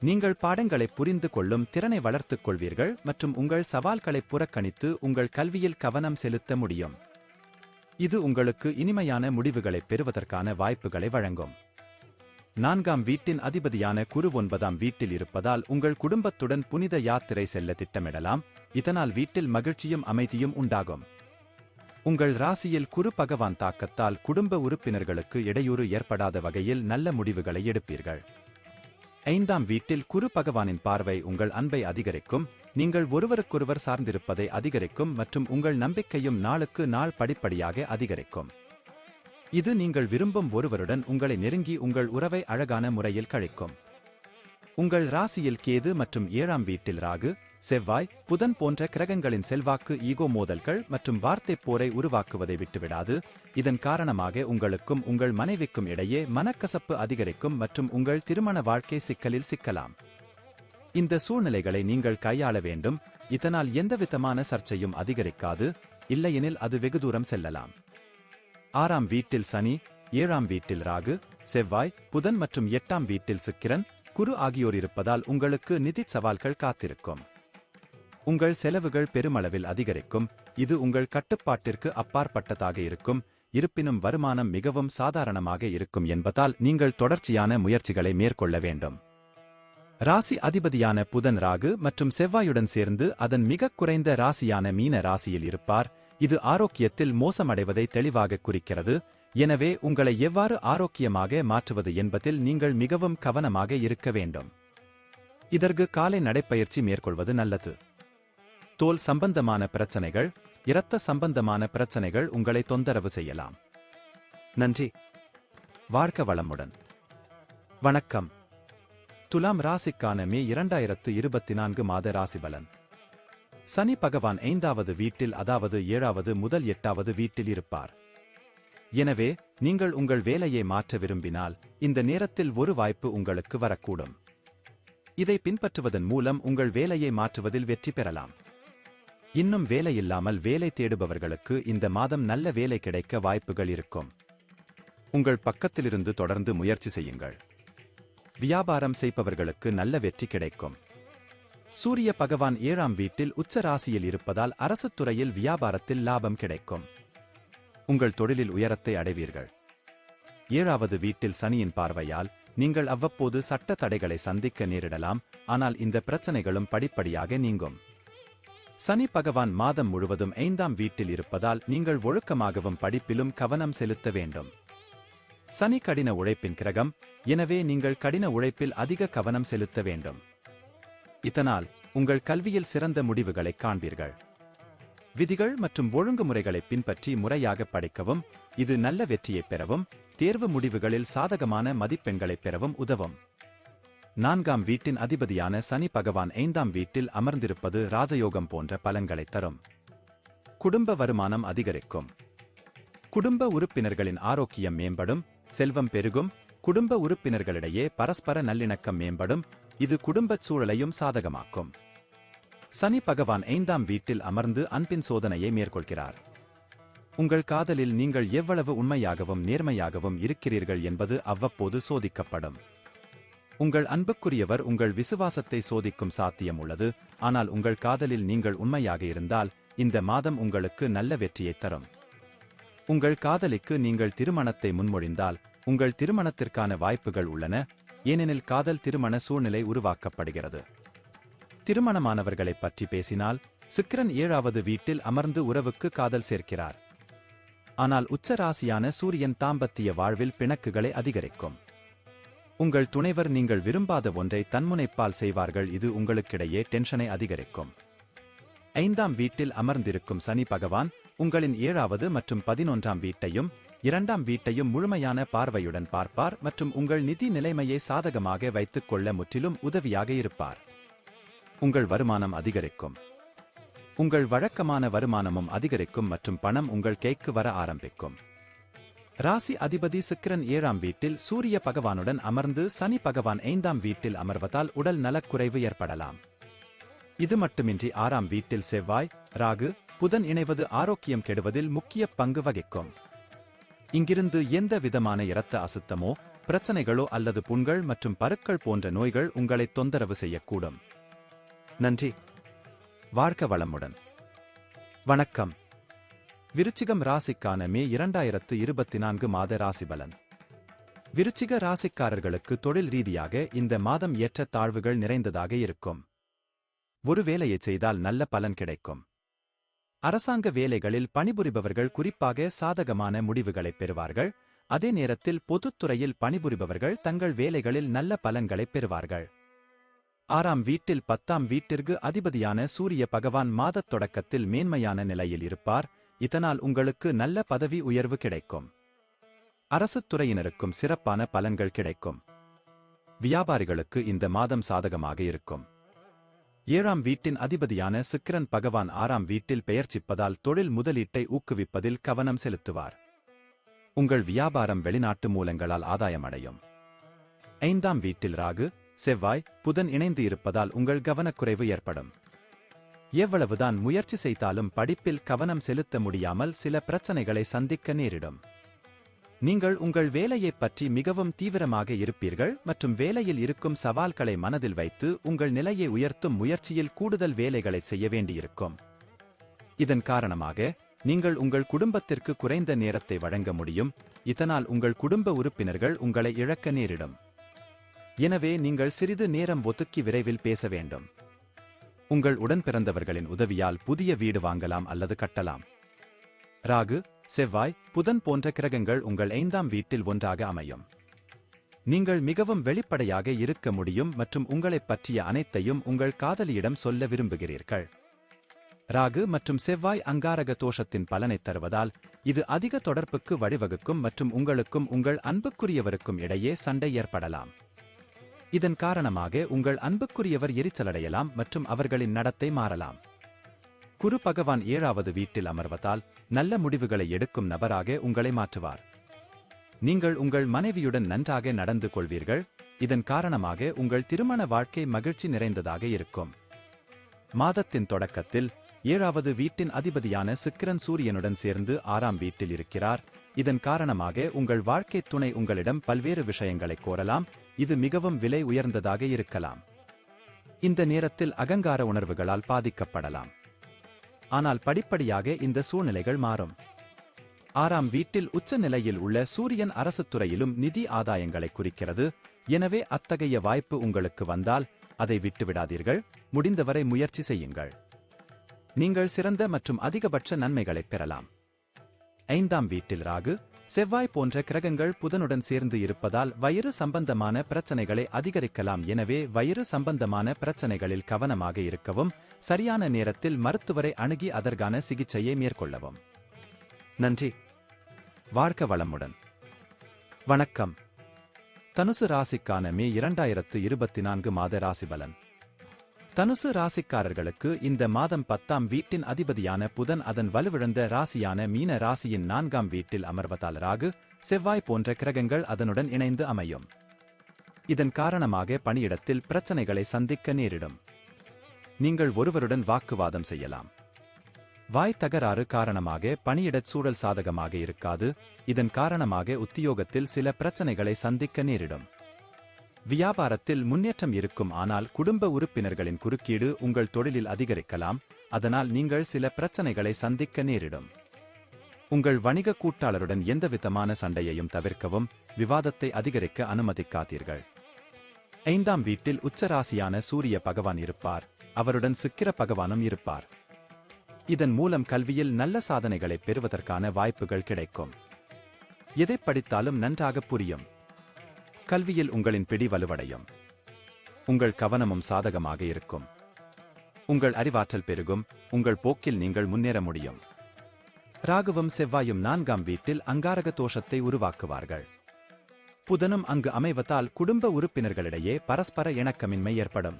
நீங்கள் பாடங்களை புரிந்து கொள்ளும் திறனை வளர்த்துக் கொள்வீர்கள் மற்றும் உங்கள் சவால்களை புறக்கணித்து உங்கள் கல்வியில் கவனம் செலுத்த முடியும். இது உங்களுக்கு இனிமையான முடிவுகளை பெறுவதற்கான வாய்ப்புகளை வழங்கும். 4ஆம் வீட்டின் அதிபதியான குரு 9ஆம் வீட்டில் இருப்பதால் உங்கள் குடும்பத்துடன் புனித யாத்திரை செல்ல திட்டமிடலாம். இதனால் வீட்டில் மகிழ்ச்சியும் அமைதியும் உண்டாகும். உங்கள் ராசியில் குரு பகவான் தாக்கத்தால் குடும்ப உறுப்பினர்களுக்கு இடையூறு ஏற்படாத வகையில் நல்ல முடிவுகளை எடுப்பீர்கள். 5ஆம் வீட்டில் குரு பகவானின் பார்வை உங்கள் அன்பை அதிகரிக்கும், நீங்கள் ஒருவருக்கொருவர் சார்ந்திருப்பதை அதிகரிக்கும் மற்றும் உங்கள் நம்பிக்கையும் நாளுக்கு நாள் படிப்படியாக அதிகரிக்கும். இது நீங்கள் விரும்பும் ஒருவருடன் உங்களை நெருங்கி உங்கள் உறவை அழகான முறையில் கழிக்கும். உங்கள் ராசியில் கேது மற்றும் 7ஆம் வீட்டில் ராகு, செவ்வாய், புதன் போன்ற கிரகங்களின் செல்வாக்கு ஈகோ மோதல்கள் மற்றும் வார்த்தைப் போரை உருவாக்குவதை விட்டுவிடாது. இதன் காரணமாக உங்களுக்கும் உங்கள் மனைவிக்கும் இடையே மனக்கசப்பு அதிகரிக்கும் மற்றும் உங்கள் திருமண வாழ்க்கை சிக்கலில் சிக்கலாம். இந்த சூழ்நிலைகளை நீங்கள் கையாள வேண்டும். இதனால் எந்தவிதமான சர்ச்சையும் அதிகரிக்காது, இல்லையெனில் அது வெகு தூரம் செல்லலாம். 6ஆம் வீட்டில் சனி, 7ஆம் வீட்டில் ராகு, செவ்வாய், புதன் மற்றும் 8ஆம் வீட்டில் சுக்கிரன், குரு ஆகியோர் இருப்பதால் உங்களுக்கு நிதி சவால்கள் காத்திருக்கும். உங்கள் செலவுகள் பெருமளவில் அதிகரிக்கும். இது உங்கள் கட்டுப்பாட்டிற்கு அப்பாற்பட்டதாக இருக்கும். இருப்பினும் வருமானம் மிகவும் சாதாரணமாக இருக்கும் என்பதால் நீங்கள் தொடர்ச்சியான முயற்சிகளை மேற்கொள்ள வேண்டும். ராசி அதிபதியான புதன் ராகு மற்றும் செவ்வாயுடன் சேர்ந்து அதன் மிகக் குறைந்த ராசியான மீன ராசியில் இருப்பார். இது ஆரோக்கியத்தில் மோசமடைவதை தெளிவாக குறிக்கிறது. எனவே உங்களை எவ்வாறு ஆரோக்கியமாக மாற்றுவது என்பதில் நீங்கள் மிகவும் கவனமாக இருக்க வேண்டும். இதற்கு காலை நடைப்பயிற்சி மேற்கொள்வது நல்லது. தோல் சம்பந்தமான பிரச்சனைகள், இரத்த சம்பந்தமான பிரச்சனைகள் உங்களை தொந்தரவு செய்யலாம். நன்றி. வாழ்க வளமுடன். வணக்கம். துலாம் ராசிக்கான மே 2024 மாத ராசிபலன். சனி பகவான் 5வது வீட்டில், அதாவது 7வது முதல் 8வது வீட்டில் இருப்பார். எனவே நீங்கள் உங்கள் வேலையை மாற்ற விரும்பினால் இந்த நேரத்தில் ஒரு வாய்ப்பு உங்களுக்கு வரக்கூடும். இதை பின்பற்றுவதன் மூலம் உங்கள் வேலையை மாற்றுவதில் வெற்றி பெறலாம். இன்னும் வேலையில்லாமல் வேலை தேடுபவர்களுக்கு இந்த மாதம் நல்ல வேலை கிடைக்க வாய்ப்புகள் இருக்கும். உங்கள் பக்கத்திலிருந்து தொடர்ந்து முயற்சி செய்யுங்கள். வியாபாரம் செய்பவர்களுக்கு நல்ல வெற்றி கிடைக்கும். சூரிய பகவான் 7ஆம் வீட்டில் உச்ச ராசியில் இருப்பதால் அரசுத் துறையில் வியாபாரத்தில் லாபம் கிடைக்கும். உங்கள் தொழிலில் உயரத்தை அடைவீர்கள். 7வது வீட்டில் சனியின் பார்வையால் நீங்கள் அவ்வப்போது சட்ட தடைகளை சந்திக்க நேரிடலாம், ஆனால் இந்த பிரச்சனைகளும் படிப்படியாக நீங்கும். சனி பகவான் மாதம் முழுவதும் 5ஆம் வீட்டில் இருப்பதால் நீங்கள் ஒழுக்கமாகவும் படிப்பிலும் கவனம் செலுத்த வேண்டும். சனி கடின உழைப்பின் கிரகம், எனவே நீங்கள் கடின உழைப்பில் அதிக கவனம் செலுத்த வேண்டும். இதனால் உங்கள் கல்வியில் சிறந்த முடிவுகளை காண்பீர்கள். விதிகள் மற்றும் ஒழுங்குமுறைகளை பின்பற்றி முறையாக படிக்கவும். இது நல்ல வெற்றியை பெறவும், தேர்வு முடிவுகளில் சாதகமான மதிப்பெண்களை பெறவும் உதவும். 4ஆம் வீட்டின் அதிபதியான சனி பகவான் 5ஆம் வீட்டில் அமர்ந்திருப்பது ராஜயோகம் போன்ற பலன்களை தரும். குடும்ப வருமானம் அதிகரிக்கும். குடும்ப உறுப்பினர்களின் ஆரோக்கியம் மேம்படும், செல்வம் பெருகும். குடும்ப உறுப்பினர்களிடையே பரஸ்பர நல்லிணக்கம் மேம்படும். இது குடும்பச் சூழலையும் சாதகமாக்கும். சனி பகவான் 5ஆம் வீட்டில் அமர்ந்து அன்பின் சோதனையை மேற்கொள்கிறார். உங்கள் காதலில் நீங்கள் எவ்வளவு உண்மையாகவும் நேர்மையாகவும் இருக்கிறீர்கள் என்பது அவ்வப்போது சோதிக்கப்படும். உங்கள் அன்புக்குரியவர் உங்கள் விசுவாசத்தை சோதிக்கும் சாத்தியம் உள்ளது. ஆனால் உங்கள் காதலில் நீங்கள் உண்மையாக இருந்தால் இந்த மாதம் உங்களுக்கு நல்ல வெற்றியை தரும். உங்கள் காதலிக்கு நீங்கள் திருமணத்தை முன்மொழிந்தால் உங்கள் திருமணத்திற்கான வாய்ப்புகள் உள்ளன, ஏனெனில் காதல் திருமண சூழ்நிலை உருவாக்கப்படுகிறது. திருமணமானவர்களைப் பற்றி பேசினால், சுக்கிரன் 7வது வீட்டில் அமர்ந்து உறவுக்கு காதல் சேர்க்கிறார். ஆனால் உச்ச ராசியான சூரியன் தாம்பத்திய வாழ்வில் பிணக்குகளை அதிகரிக்கும். உங்கள் துணைவர் நீங்கள் விரும்பாத ஒன்றை தன்முனைப்பால் செய்வார்கள். இது உங்களுக்கிடையே டென்ஷனை அதிகரிக்கும். 5ஆம் வீட்டில் அமர்ந்திருக்கும் சனி பகவான் உங்களின் 7வது மற்றும் 11ஆம் வீட்டையும் 2ஆம் வீட்டையும் முழுமையான பார்வையுடன் பார்ப்பார் மற்றும் உங்கள் நிதி நிலைமையை சாதகமாக வைத்துக் கொள்ள முற்றிலும் உதவியாக இருப்பார். உங்கள் வருமானம் அதிகரிக்கும். உங்கள் வழக்கமான வருமானமும் அதிகரிக்கும் மற்றும் பணம் உங்கள் கைக்கு வர ஆரம்பிக்கும். ராசி அதிபதி சுக்கிரன் 7ஆம் வீட்டில் சூரிய பகவானுடன் அமர்ந்து சனி பகவான் 5ஆம் வீட்டில் அமர்வதால் உடல் நலக்குறைவு ஏற்படலாம். இது மட்டுமின்றி 6ஆம் வீட்டில் செவ்வாய், ராகு, புதன் இணைவது ஆரோக்கியம் கெடுவதில் முக்கிய பங்கு வகிக்கும். இங்கிருந்து எந்த விதமான இரத்த அசுத்தமோ, பிரச்சனைகளோ அல்லது புண்கள் மற்றும் பருக்கள் போன்ற நோய்கள் உங்களை தொந்தரவு செய்யக்கூடும். நன்றி. வாழ்க வளமுடன். வணக்கம். விருச்சிகம் ராசிக்கான மே 2024 மாத ராசிபலன். விருச்சிக ராசிக்காரர்களுக்கு தொழில் ரீதியாக இந்த மாதம் ஏற்ற தாழ்வுகள் நிறைந்ததாக இருக்கும். ஒரு வேலையை செய்தால் நல்ல பலன் கிடைக்கும். அரசாங்க வேலைகளில் பணிபுரிபவர்கள் குறிப்பாக சாதகமான முடிவுகளைப் பெறுவார்கள். அதே நேரத்தில் பொதுத்துறையில் பணிபுரிபவர்கள் தங்கள் வேலைகளில் நல்ல பலன்களைப் பெறுவார்கள். 6ஆம் வீட்டில் 10ஆம் வீட்டிற்கு அதிபதியான சூரிய பகவான் மாதத் தொடக்கத்தில் மேன்மையான நிலையில் இருப்பார். இதனால் உங்களுக்கு நல்ல பதவி உயர்வு கிடைக்கும். அரசுத் துறையினருக்கும் சிறப்பான பலன்கள் கிடைக்கும். வியாபாரிகளுக்கு இந்த மாதம் சாதகமாக இருக்கும். 7ஆம் வீட்டின் அதிபதியான சுக்கிரன் பகவான் 6ஆம் வீட்டில் பெயர்ச்சிப்பதால் தொழில் முதலீட்டை ஊக்குவிப்பதில் கவனம் செலுத்துவார். உங்கள் வியாபாரம் வெளிநாட்டு மூலங்களால் ஆதாயமடையும். 5ஆம் வீட்டில் ராகு, செவ்வாய், புதன் இணைந்து இருப்பதால் உங்கள் கவனக்குறைவு ஏற்படும். எவ்வளவுதான் முயற்சி செய்தாலும் படிப்பில் கவனம் செலுத்த முடியாமல் சில பிரச்சனைகளை சந்திக்க நேரிடும். நீங்கள் உங்கள் வேலையைப் பற்றி மிகவும் தீவிரமாக இருப்பீர்கள் மற்றும் வேலையில் இருக்கும் சவால்களை மனதில் வைத்து உங்கள் நிலையை உயர்த்தும் முயற்சியில் கூடுதல் வேலைகளை செய்ய வேண்டியிருக்கும். இதன் காரணமாக நீங்கள் உங்கள் குடும்பத்திற்கு குறைந்த நேரத்தை வழங்க முடியும். இதனால் உங்கள் குடும்ப உறுப்பினர்கள் உங்களை இழக்க நேரிடும். எனவே நீங்கள் சிறிது நேரம் ஒதுக்கி விரைவில் பேச வேண்டும். உங்கள் உடன்பிறந்தவர்களின் உதவியால் புதிய வீடு வாங்கலாம் அல்லது கட்டலாம். ராகு, செவ்வாய், புதன் போன்ற கிரகங்கள் உங்கள் 5ஆம் வீட்டில் ஒன்றாக அமையும். நீங்கள் மிகவும் வெளிப்படையாக இருக்க முடியும் மற்றும் உங்களைப் பற்றிய அனைத்தையும் உங்கள் காதலியிடம் சொல்ல விரும்புகிறீர்கள். ராகு மற்றும் செவ்வாய் அங்காரக தோஷத்தின் பலனைத் தருவதால் இது அதிக தொடர்புக்கு வழிவகுக்கும் மற்றும் உங்களுக்கும் உங்கள் அன்புக்குரியவருக்கும் இடையே சண்டை ஏற்படலாம். இதன் காரணமாக உங்கள் அன்புக்குரியவர் எரிச்சலடையலாம் மற்றும் அவர்களின் நடத்தை மாறலாம். குரு பகவான் 7வது வீட்டில் அமர்வதால் நல்ல முடிவுகளை எடுக்கும் நபராக உங்களை மாற்றுவார். நீங்கள் உங்கள் மனைவியுடன் நன்றாக நடந்து கொள்வீர்கள். இதன் காரணமாக உங்கள் திருமண வாழ்க்கை மகிழ்ச்சி நிறைந்ததாக இருக்கும். மாதத்தின் தொடக்கத்தில் 7வது வீட்டின் அதிபதியான சுக்கிரன் சூரியனுடன் சேர்ந்து 6ஆம் வீட்டில் இருக்கிறார். இதன் காரணமாக உங்கள் வாழ்க்கை துணை உங்களிடம் பல்வேறு விஷயங்களை கோரலாம். இது மிகவும் விலை உயர்ந்ததாக இருக்கலாம். இந்த நேரத்தில் அகங்கார உணர்வுகளால் பாதிக்கப்படலாம். ஆனால் படிப்படியாக இந்த சூழ்நிலைகள் மாறும். 6ஆம் வீட்டில் உச்ச நிலையில் உள்ள சூரியன் அரசுத் துறையிலும் நிதி ஆதாயங்களை குறிக்கிறது. எனவே அத்தகைய வாய்ப்பு உங்களுக்கு வந்தால் அதை விட்டுவிடாதீர்கள். முடிந்தவரை முயற்சி செய்யுங்கள். நீங்கள் சிறந்த மற்றும் அதிகபட்ச நன்மைகளைப் பெறலாம். 5ஆம் வீட்டில் ராகு, செவ்வாய் போன்ற கிரகங்கள் புதனுடன் சேர்ந்து இருப்பதால் வயிறு சம்பந்தமான பிரச்சனைகளை அதிகரிக்கலாம். எனவே வயிறு சம்பந்தமான பிரச்சனைகளில் கவனமாக இருக்கவும், சரியான நேரத்தில் மருத்துவரை அணுகி அதற்கான சிகிச்சையை மேற்கொள்ளவும். நன்றி. வாழ்க வளமுடன். வணக்கம். தனுசு ராசிக்கான மே 2024 மாத ராசிபலன். தனுசு ராசிக்காரர்களுக்கு இந்த மாதம் 10ஆம் வீட்டின் அதிபதியான புதன் அதன் வலுவிழந்த ராசியான மீன ராசியின் 4ஆம் வீட்டில் அமர்வதால் ராகு, செவ்வாய் போன்ற கிரகங்கள் அதனுடன் இணைந்து அமையும். இதன் காரணமாக பணியிடத்தில் பிரச்சனைகளை சந்திக்க நேரிடும். நீங்கள் ஒருவருடன் வாக்குவாதம் செய்யலாம். வாய் தகராறு காரணமாக பணியிடச் சூழல் சாதகமாக இருக்காது. இதன் காரணமாக உத்தியோகத்தில் சில பிரச்சனைகளை சந்திக்க நேரிடும். வியாபாரத்தில் முன்னேற்றம் இருக்கும். ஆனால் குடும்ப உறுப்பினர்களின் குறுக்கீடு உங்கள் தொழிலில் அதிகரிக்கலாம். அதனால் நீங்கள் சில பிரச்சனைகளை சந்திக்க நேரிடும். உங்கள் வணிக கூட்டாளருடன் எந்தவிதமான சண்டையையும் தவிர்க்கவும். விவாதத்தை அதிகரிக்க அனுமதிக்காதீர்கள். 5ஆம் வீட்டில் உச்சராசியான சூரிய பகவான் இருப்பார். அவருடன் சுக்கிர பகவானும் இருப்பார். இதன் மூலம் கல்வியில் நல்ல சாதனைகளை பெறுவதற்கான வாய்ப்புகள் கிடைக்கும். எதை படித்தாலும் நன்றாக புரியும். கல்வியில் உங்களின் பிடி வலுவடையும். உங்கள் கவனமும் சாதகமாக இருக்கும். உங்கள் அறிவாற்றல் பெருகும். உங்கள் போக்கில் நீங்கள் முன்னேற முடியும். ராகுவும் செவ்வாயும் 4ஆம் வீட்டில் அங்காரக தோஷத்தை உருவாக்குவார்கள். புதனும் அங்கு அமைவதால் குடும்ப உறுப்பினர்களிடையே பரஸ்பர இணக்கமின்மை ஏற்படும்.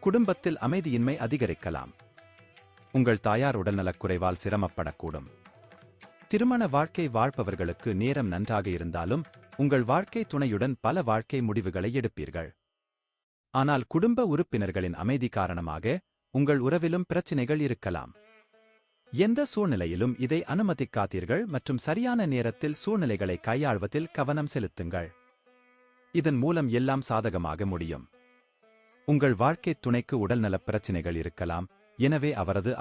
குடும்பத்தில் அமைதியின்மை அதிகரிக்கலாம். உங்கள் தாயார் உடல்நலக்குறைவால் சிரமப்படக்கூடும். திருமண வாழ்க்கை வாழ்பவர்களுக்கு நேரம் நன்றாக இருந்தாலும் உங்கள் வாழ்க்கை துணையுடன் பல வாழ்க்கை முடிவுகளை எடுப்பீர்கள். ஆனால் குடும்ப உறுப்பினர்களின் அமைதி காரணமாக உங்கள் உறவிலும் பிரச்சினைகள் இருக்கலாம். எந்த சூழ்நிலையிலும் இதை அனுமதிக்காதீர்கள் மற்றும் சரியான நேரத்தில் சூழ்நிலைகளை கையாள்வதில் கவனம் செலுத்துங்கள். இதன் மூலம் எல்லாம் சாதகமாக முடியும். உங்கள் வாழ்க்கை துணைக்கு உடல்நலப் பிரச்சினைகள் இருக்கலாம். எனவே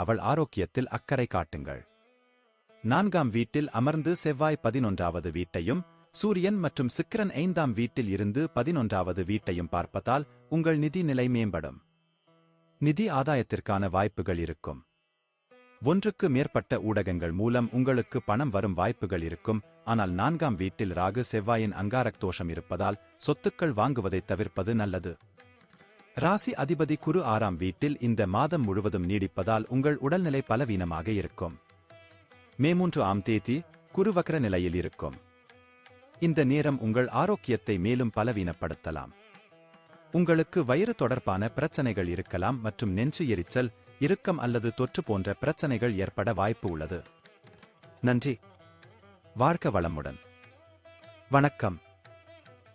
அவள் ஆரோக்கியத்தில் அக்கறை காட்டுங்கள். 4ஆம் வீட்டில் அமர்ந்து செவ்வாய் 11வது வீட்டையும் சூரியன் மற்றும் சுக்கிரன் 5ஆம் வீட்டில் இருந்து 11வது வீட்டையும் பார்ப்பதால் உங்கள் நிதி நிலை மேம்படும். நிதி ஆதாயத்திற்கான வாய்ப்புகள் இருக்கும். ஒன்றுக்கு மேற்பட்ட ஊடகங்கள் மூலம் உங்களுக்கு பணம் வரும் வாய்ப்புகள் இருக்கும். ஆனால் 4ஆம் வீட்டில் ராகு செவ்வாயின் அங்காரக் தோஷம் இருப்பதால் சொத்துக்கள் வாங்குவதை தவிர்ப்பது நல்லது. ராசி அதிபதி குரு 6ஆம் வீட்டில் இந்த மாதம் முழுவதும் நீடிப்பதால் உங்கள் உடல்நிலை பலவீனமாக இருக்கும். மே 3ஆம் தேதி குரு வக்ர நிலையில் இருக்கும். இந்த நேரம் உங்கள் ஆரோக்கியத்தை மேலும் பலவீனப்படுத்தலாம். உங்களுக்கு வயிறு தொடர்பான பிரச்சனைகள் இருக்கலாம் மற்றும் நெஞ்சு எரிச்சல், இறுக்கம் அல்லது தொற்று போன்ற பிரச்சனைகள் ஏற்பட வாய்ப்பு உள்ளது. நன்றி. வாழ்க வளமுடன். வணக்கம்.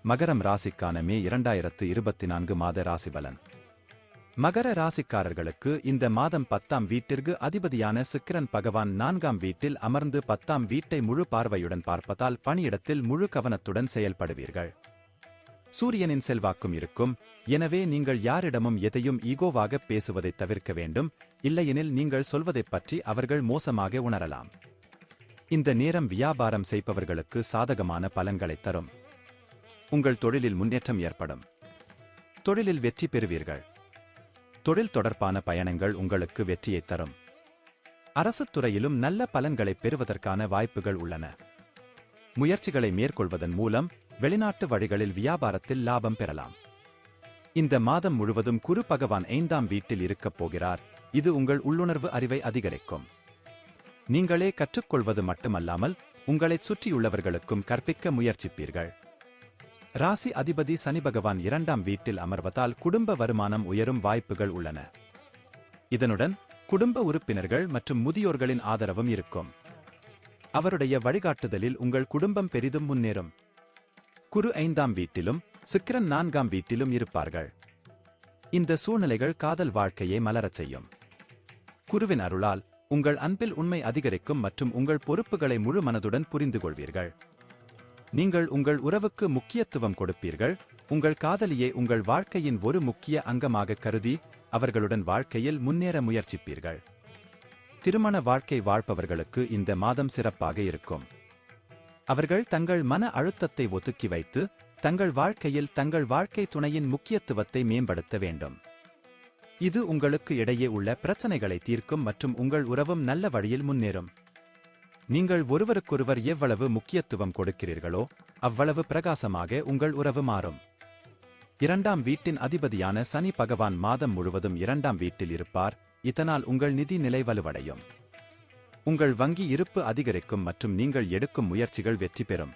மகரம் ராசிக்கான மே 2024 மாத ராசிபலன். மகர ராசிக்காரர்களுக்கு இந்த மாதம் 10ஆம் வீட்டிற்கு அதிபதியான சுக்கிரன் பகவான் 4ஆம் வீட்டில் அமர்ந்து 10ஆம் வீட்டை முழு பார்வையுடன் பார்ப்பதால் பணியிடத்தில் முழு கவனத்துடன் செயல்படுவீர்கள். சூரியனின் செல்வாக்கும் இருக்கும். எனவே நீங்கள் யாரிடமும் எதையும் ஈகோவாக பேசுவதை தவிர்க்க வேண்டும். இல்லையெனில் நீங்கள் சொல்வதைப் பற்றி அவர்கள் மோசமாக உணரலாம். இந்த நேரம் வியாபாரம் செய்பவர்களுக்கு சாதகமான பலன்களைத் தரும். உங்கள் தொழிலில் முன்னேற்றம் ஏற்படும். தொழிலில் வெற்றி பெறுவீர்கள். தொழில் தொடர்பான பயணங்கள் உங்களுக்கு வெற்றியைத் தரும். அரசுத் துறையிலும் நல்ல பலன்களைப் பெறுவதற்கான வாய்ப்புகள் உள்ளன. முயற்சிகளை மேற்கொள்வதன் மூலம் வெளிநாட்டு வழிகளில் வியாபாரத்தில் லாபம் பெறலாம். இந்த மாதம் முழுவதும் குரு பகவான் 5ஆம் வீட்டில் இருக்கப் போகிறார். இது உங்கள் உள்ளுணர்வு அறிவை அதிகரிக்கும். நீங்களே கற்றுக்கொள்வது மட்டுமல்லாமல் உங்களைச் சுற்றியுள்ளவர்களுக்கும் கற்பிக்க முயற்சிப்பீர்கள். ராசி அதிபதி சனி பகவான் 2ஆம் வீட்டில் அமர்வதால் குடும்ப வருமானம் உயரும் வாய்ப்புகள் உள்ளன. இதனுடன் குடும்ப உறுப்பினர்கள் மற்றும் முதியோர்களின் ஆதரவும் இருக்கும். அவருடைய வழிகாட்டுதலில் உங்கள் குடும்பம் பெரிதும் முன்னேறும். குரு 5ஆம் வீட்டிலும் சுக்கிரன் 4ஆம் வீட்டிலும் இருப்பார்கள். இந்த சூழ்நிலைகள் காதல் வாழ்க்கையை மலரச் செய்யும். குருவின் அருளால் உங்கள் அன்பில் உண்மை அதிகரிக்கும் மற்றும் உங்கள் பொறுப்புகளை முழு மனதுடன் புரிந்து கொள்வீர்கள். நீங்கள் உங்கள் உறவுக்கு முக்கியத்துவம் கொடுப்பீர்கள். உங்கள் காதலியை உங்கள் வாழ்க்கையின் ஒரு முக்கிய அங்கமாக கருதி அவர்களுடன் வாழ்க்கையில் முன்னேற முயற்சிப்பீர்கள். திருமண வாழ்க்கை வாழ்பவர்களுக்கு இந்த மாதம் சிறப்பாக இருக்கும். அவர்கள் தங்கள் மன அழுத்தத்தை ஒதுக்கி வைத்து தங்கள் வாழ்க்கையில் தங்கள் வாழ்க்கை துணையின் முக்கியத்துவத்தை மேம்படுத்த வேண்டும். இது உங்களுக்கு இடையே உள்ள பிரச்சனைகளை தீர்க்கும் மற்றும் உங்கள் உறவும் நல்ல வழியில் முன்னேறும். நீங்கள் ஒருவருக்கொருவர் எவ்வளவு முக்கியத்துவம் கொடுக்கிறீர்களோ அவ்வளவு பிரகாசமாக உங்கள் உறவு மாறும். 2ஆம் வீட்டின் அதிபதியான சனி பகவான் மாதம் முழுவதும் 2ஆம் வீட்டில் இருப்பார். இதனால் உங்கள் நிதி நிலை வலுவடையும். உங்கள் வங்கி இருப்பு அதிகரிக்கும் மற்றும் நீங்கள் எடுக்கும் முயற்சிகள் வெற்றி பெறும்.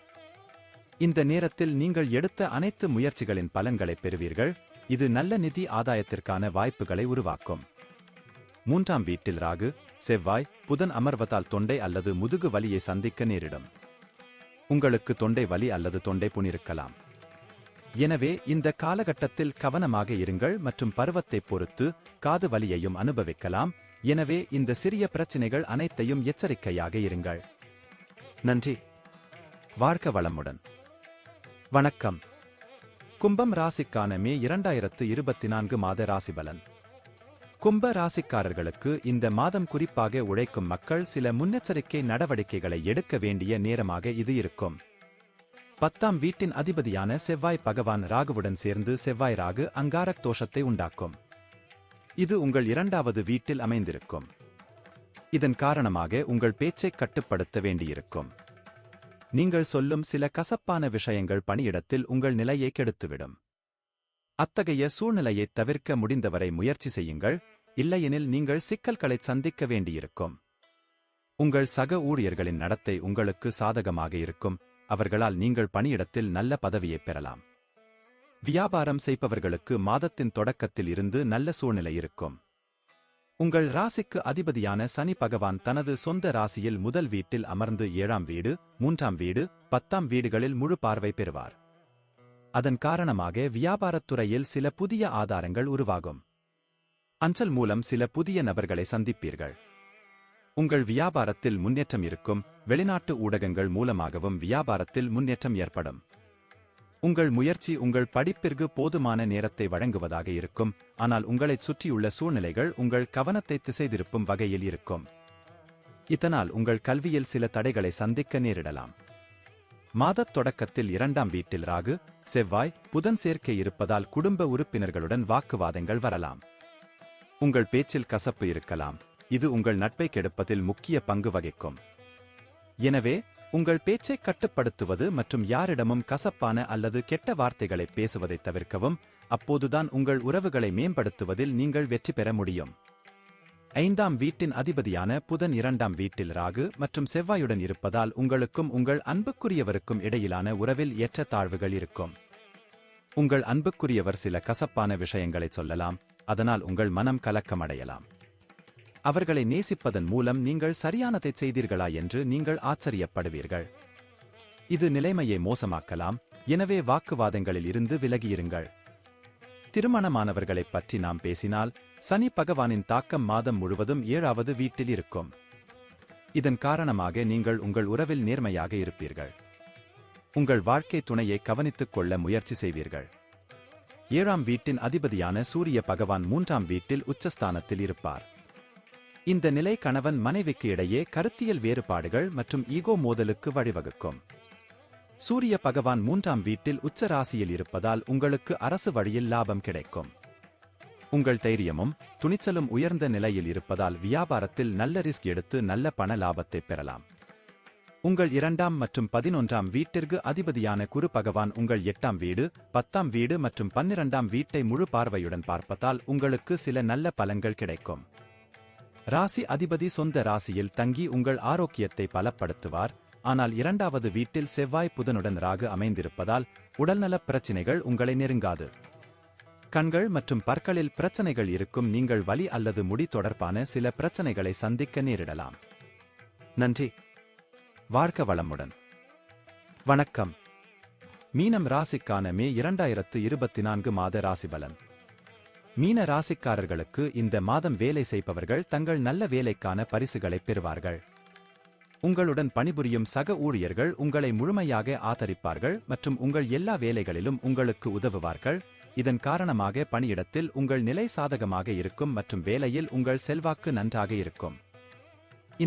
இந்த நேரத்தில் நீங்கள் எடுத்த அனைத்து முயற்சிகளின் பலன்களை பெறுவீர்கள். இது நல்ல நிதி ஆதாயத்திற்கான வாய்ப்புகளை உருவாக்கும். 3ஆம் வீட்டில் ராகு செவ்வாய் புதன் அமர்வதால் தொண்டை அல்லது முதுகு வலியை சந்திக்க நேரிடும். உங்களுக்கு தொண்டை வலி அல்லது தொண்டை புண்ணிருக்கலாம். எனவே இந்த காலகட்டத்தில் கவனமாக இருங்கள் மற்றும் பருவத்தைப் பொறுத்து காது வலியையும் அனுபவிக்கலாம். எனவே இந்த சிறிய பிரச்சினைகள் அனைத்தையும் எச்சரிக்கையாக இருங்கள். நன்றி. வாழ்க வளமுடன். வணக்கம். கும்பம் ராசிக்கான மே 2024 மாத ராசிபலன். கும்ப ராசிக்காரர்களுக்கு இந்த மாதம் குறிப்பாக உழைக்கும் மக்கள் சில முன்னெச்சரிக்கை நடவடிக்கைகளை எடுக்க வேண்டிய நேரமாக இது இருக்கும். 10ஆம் வீட்டின் அதிபதியான செவ்வாய் பகவான் ராகுவுடன் சேர்ந்து செவ்வாய் ராகு அங்காரக் தோஷத்தை உண்டாக்கும். இது உங்கள் 2வது வீட்டில் அமைந்திருக்கும். இதன் காரணமாக உங்கள் பேச்சைக் கட்டுப்படுத்த வேண்டியிருக்கும். நீங்கள் சொல்லும் சில கசப்பான விஷயங்கள் பணியிடத்தில் உங்கள் நிலையை கெடுத்துவிடும். அத்தகைய சூழ்நிலையைத் தவிர்க்க முடிந்தவரை முயற்சி செய்யுங்கள், இல்லையெனில் நீங்கள் சிக்கல்களைச் சந்திக்க வேண்டியிருக்கும். உங்கள் சக ஊழியர்களின் நடத்தை உங்களுக்கு சாதகமாக இருக்கும், அவர்களால் நீங்கள் பணியிடத்தில் நல்ல பதவியைப் பெறலாம். வியாபாரம் செய்பவர்களுக்கு மாதத்தின் தொடக்கத்தில் இருந்து நல்ல சூழ்நிலை இருக்கும். உங்கள் ராசிக்கு அதிபதியான சனி பகவான் தனது சொந்த ராசியில் முதல் வீட்டில் அமர்ந்து 7ஆம் வீடு, 3ஆம் வீடு, 10ஆம் வீடுகளில் முழு பார்வை பெறுவார். அதன் காரணமாக வியாபாரத்துறையில் சில புதிய ஆதாரங்கள் உருவாகும். அஞ்சல் மூலம் சில புதிய நபர்களை சந்திப்பீர்கள். உங்கள் வியாபாரத்தில் முன்னேற்றம் இருக்கும், வெளிநாட்டு ஊடகங்கள் மூலமாகவும் வியாபாரத்தில் முன்னேற்றம் ஏற்படும். உங்கள் முயற்சி உங்கள் படிப்பிற்கு போதுமான நேரத்தை வழங்குவதாக இருக்கும், ஆனால் உங்களைச் சுற்றியுள்ள சூழ்நிலைகள் உங்கள் கவனத்தை திசைதிருப்பும் வகையில் இருக்கும். இதனால் உங்கள் கல்வியில் சில தடைகளை சந்திக்க நேரிடலாம். மாதத் தொடக்கத்தில் 2ஆம் வீட்டில் ராகு, செவ்வாய், புதன் சேர்க்கை இருப்பதால் குடும்ப உறுப்பினர்களுடன் வாக்குவாதங்கள் வரலாம். உங்கள் பேச்சில் கசப்பு இருக்கலாம், இது உங்கள் நட்பை கெடுப்பதில் முக்கிய பங்கு வகிக்கும். எனவே உங்கள் பேச்சைக் கட்டுப்படுத்துவது மற்றும் யாரிடமும் கசப்பான அல்லது கெட்ட வார்த்தைகளை பேசுவதைத் தவிர்க்கவும், அப்போதுதான் உங்கள் உறவுகளை மேம்படுத்துவதில் நீங்கள் வெற்றி பெற முடியும். 5ஆம் வீட்டின் அதிபதியான புதன் 2ஆம் வீட்டில் ராகு மற்றும் செவ்வாயுடன் இருப்பதால் உங்களுக்கும் உங்கள் அன்புக்குரியவருக்கும் இடையிலான உறவில் ஏற்றத்தாழ்வுகள் இருக்கும். உங்கள் அன்புக்குரியவர் சில கசப்பான விஷயங்களைச் சொல்லலாம், அதனால் உங்கள் மனம் கலக்கமடையலாம். அவர்களை நேசிப்பதன் மூலம் நீங்கள் சரியானதைச் செய்தீர்களா என்று நீங்கள் ஆச்சரியப்படுவீர்கள். இது நிலைமையை மோசமாக்கலாம், எனவே வாக்குவாதங்களில் இருந்து விலகியிருங்கள். திருமணமானவர்களைப் பற்றி நாம் பேசினால், சனி பகவானின் தாக்கம் மாதம் முழுவதும் 7வது வீட்டில் இருக்கும். இதன் காரணமாக நீங்கள் உங்கள் உறவில் நேர்மையாக இருப்பீர்கள். உங்கள் வாழ்க்கை துணையை கவனித்துக் கொள்ள முயற்சி செய்வீர்கள். 7ஆம் வீட்டின் அதிபதியான சூரிய பகவான் 3ஆம் வீட்டில் உச்சஸ்தானத்தில் இருப்பார். இந்த நிலை கணவன் மனைவிக்கு இடையே கருத்தியல் வேறுபாடுகள் மற்றும் ஈகோ மோதலுக்கு வழிவகுக்கும். சூரிய பகவான் 3ஆம் வீட்டில் உச்ச ராசியில் இருப்பதால் உங்களுக்கு அரசு வழியில் லாபம் கிடைக்கும். உங்கள் தைரியமும் துணிச்சலும் உயர்ந்த நிலையில் இருப்பதால் வியாபாரத்தில் நல்ல ரிஸ்க் எடுத்து நல்ல பண லாபத்தைப் பெறலாம். உங்கள் 2ஆம் மற்றும் 11ஆம் வீட்டிற்கு அதிபதியான குரு பகவான் உங்கள் 8ஆம் வீடு, 10ஆம் வீடு மற்றும் 12ஆம் வீட்டை முழு பார்வையுடன் பார்ப்பதால் உங்களுக்கு சில நல்ல பலன்கள் கிடைக்கும். ராசி அதிபதி சொந்த ராசியில் தங்கி உங்கள் ஆரோக்கியத்தை பலப்படுத்துவார், ஆனால் 2வது வீட்டில் செவ்வாய் புதனுடன் ராகு அமைந்திருப்பதால் உடல்நலப் பிரச்சினைகள் உங்களை நெருங்காது. கண்கள் மற்றும் பற்களில் பிரச்சனைகள் இருக்கும், நீங்கள் வலி அல்லது முடி தொடர்பான சில பிரச்சனைகளை சந்திக்க நேரிடலாம். நன்றி. வாழ்க வளமுடன். வணக்கம். மீனம் ராசிக்கான மே 2024 மாத ராசிபலன். மீன ராசிக்காரர்களுக்கு இந்த மாதம் வேலை செய்பவர்கள் தங்கள் நல்ல வேலைக்கான பரிசுகளைப் பெறுவார்கள். உங்களுடன் பணிபுரியும் சக ஊழியர்கள் உங்களை முழுமையாக ஆதரிப்பார்கள் மற்றும் உங்கள் எல்லா வேலைகளிலும் உங்களுக்கு உதவுவார்கள். இதன் காரணமாக பணியிடத்தில் உங்கள் நிலை சாதகமாக இருக்கும் மற்றும் வேலையில் உங்கள் செல்வாக்கு நன்றாக இருக்கும்.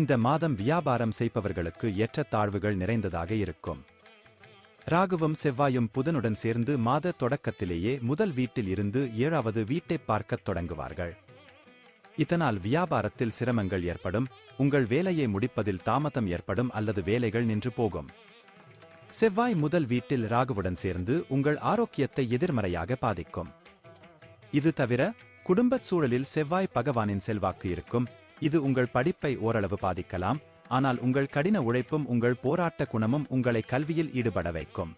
இந்த மாதம் வியாபாரம் செய்பவர்களுக்கு ஏற்றத்தாழ்வுகள் நிறைந்ததாக இருக்கும். ராகுவும் செவ்வாயும் புதனுடன் சேர்ந்து மாத தொடக்கத்திலேயே முதல் வீட்டில் இருந்து 7வது வீட்டைப் பார்க்கத் தொடங்குவார்கள். இதனால் வியாபாரத்தில் சிரமங்கள் ஏற்படும், உங்கள் வேலையை முடிப்பதில் தாமதம் ஏற்படும் அல்லது வேலைகள் நின்று போகும். செவ்வாய் முதல் வீட்டில் ராகுவுடன் சேர்ந்து உங்கள் ஆரோக்கியத்தை எதிர்மறையாக பாதிக்கும். இது தவிர குடும்பச் சூழலில் செவ்வாய் பகவானின் செல்வாக்கு இருக்கும், இது உங்கள் படிப்பை ஓரளவு பாதிக்கலாம், ஆனால் உங்கள் கடின உழைப்பும் உங்கள் போராட்ட குணமும் உங்களை கல்வியில் ஈடுபட வைக்கும்.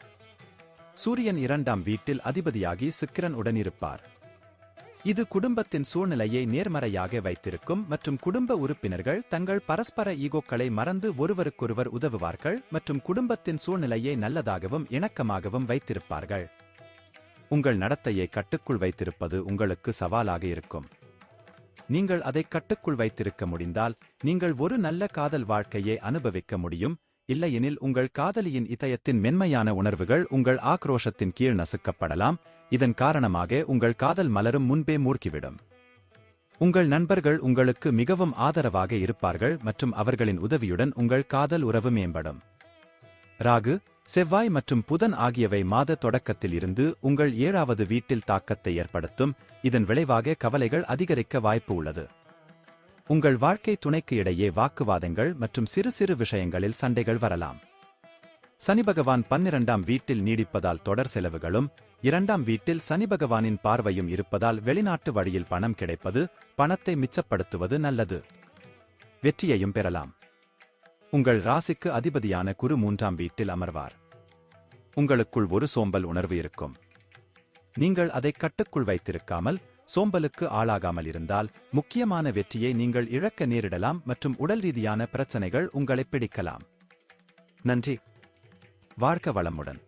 சூரியன் 2ஆம் வீட்டில் அதிபதியாகி சுக்கிரன் உடன் இருப்பார். இது குடும்பத்தின் சூழ்நிலையை நேர்மறையாக வைத்திருக்கும் மற்றும் குடும்ப உறுப்பினர்கள் தங்கள் பரஸ்பர ஈகோக்களை மறந்து ஒருவருக்கொருவர் உதவுவார்கள் மற்றும் குடும்பத்தின் சூழ்நிலையை நல்லதாகவும் இணக்கமாகவும் வைத்திருப்பார்கள். உங்கள் நடத்தையை கட்டுக்குள் வைத்திருப்பது உங்களுக்கு சவாலாக இருக்கும். நீங்கள் அதை கட்டுக்குள் வைத்திருக்க முடிந்தால் நீங்கள் ஒரு நல்ல காதல் வாழ்க்கையை அனுபவிக்க முடியும், இல்லையெனில் உங்கள் காதலியின் இதயத்தின் மென்மையான உணர்வுகள் உங்கள் ஆக்ரோஷத்தின் கீழ் நசுக்கப்படலாம். இதன் காரணமாக உங்கள் காதல் மலரும் முன்பே மூர்க்கிவிடும். உங்கள் நண்பர்கள் உங்களுக்கு மிகவும் ஆதரவாக இருப்பார்கள் மற்றும் அவர்களின் உதவியுடன் உங்கள் காதல் உறவு மேம்படும். ராகு, செவ்வாய் மற்றும் புதன் ஆகியவை மாத தொடக்கத்தில் இருந்து உங்கள் 7வது வீட்டில் தாக்கத்தை ஏற்படுத்தும். இதன் விளைவாக கவலைகள் அதிகரிக்க வாய்ப்பு உள்ளது. உங்கள் வாழ்க்கை துணைக்கு இடையே வாக்குவாதங்கள் மற்றும் சிறு சிறு விஷயங்களில் சண்டைகள் வரலாம். சனி பகவான் 12ஆம் வீட்டில் நீடிப்பதால் தொடர் செலவுகளும், 2ஆம் வீட்டில் சனி பகவானின் பார்வையும் இருப்பதால் வெளிநாட்டு வழியில் பணம் கிடைப்பது, பணத்தை மிச்சப்படுத்துவது நல்லது. வெற்றியையும் பெறலாம். உங்கள் ராசிக்கு அதிபதியான குரு 3ஆம் வீட்டில் அமர்வார். உங்களுக்குள் ஒரு சோம்பல் உணர்வு இருக்கும். நீங்கள் அதை கட்டுக்குள் வைத்திருக்காமல் சோம்பலுக்கு ஆளாகாமல் இருந்தால் முக்கியமான வெற்றியை நீங்கள் இழக்க நேரிடலாம் மற்றும் உடல் ரீதியான பிரச்சனைகள் உங்களை பிடிக்கலாம். நன்றி. வாழ்க வளமுடன்.